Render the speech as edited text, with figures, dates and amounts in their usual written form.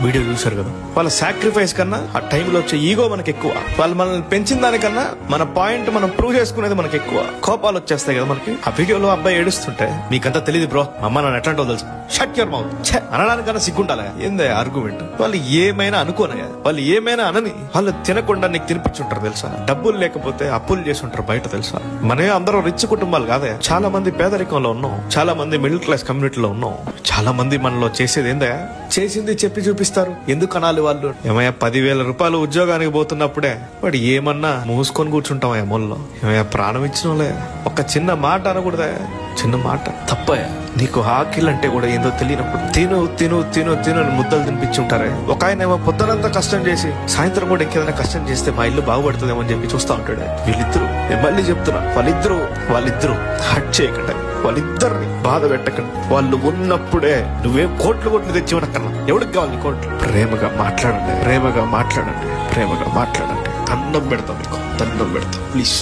Video చూసారు కదా, వాళ్ళ సాక్రిఫైస్ కన్నా ఆ టైంలో వచ్చే ఈగో మనకి ఎక్కువ. వాళ్ళు మనల్ని పెంచిన దానికన్నా మన పాయింట్ మనం ప్రూవ్ చేసుకునేది మనకి ఎక్కువ. కోపాలు వచ్చేస్తాయి కదా మనకి. ఆ వీడియోలో అబ్బాయి ఏడుస్తుంటే మీకంతా తెలియదు బ్రో, అమ్మ నన్ను ఎట్లాంటో తెలుసు, షట్ యువర్ మౌత్ అనడానికన్నా సిగ్గుంటాలే. ఏందే ఆర్గ్యుమెంట్? వాళ్ళు ఏమైనా అనుకోనయా, వాళ్ళు ఏమైనా అనని, వాళ్ళు తినకుండా నీకు తినిపించుంటారు తెలుసా. డబ్బులు లేకపోతే అప్పులు చేసి ఉంటారు బయట తెలుసా. మనమే అందరూ రిచ్ కుటుంబాలు కాదే, చాలా మంది పేదరికంలో ఉన్నాం, చాలా మంది మిడిల్ క్లాస్ కమ్యూనిటీలో ఉన్నాం. చాలా మంది మనలో చేసేది ఏందా, చేసింది చెప్పి చూపిస్తారు. ఎందుకు అనాలి వాళ్ళు? ఏమయ్యా 10,000 రూపాయలు ఉద్యోగానికి పోతున్నప్పుడే వాడు ఏమన్నా మూసుకొని కూర్చుంటాం ఏమోల్లో. ఏమయ్యా ప్రాణం ఇచ్చినోలే ఒక చిన్న మాట అనకూడదా? చిన్న మాట తప్పయా? నీకు ఆకిల్ అంటే కూడా ఏందో తెలియనప్పుడు తిను తిను తిను తిను ముద్దలు తినిపించి ఉంటారే. ఒక ఆయన ఏమో పొద్దునంతా కష్టం చేసి సాయంత్రం కూడా ఇంకేదైనా కష్టం చేస్తే మా ఇల్లు బాగుపడుతుందేమో అని చెప్పి చూస్తా ఉంటాడు. వీళ్ళిద్దరు, నేను మళ్ళీ చెప్తున్నా, వాళ్ళిద్దరు హట్ చేయకండి, వాళ్ళిద్దరిని బాధ పెట్టకండి. వాళ్ళు ఉన్నప్పుడే నువ్వేం కోట్లు తెచ్చివనక్కర్లా. ఎవరికి కావాలి కోట్లు? ప్రేమగా మాట్లాడండి, దండం పెడతాం మీకు, దండం పెడతాం ప్లీజ్.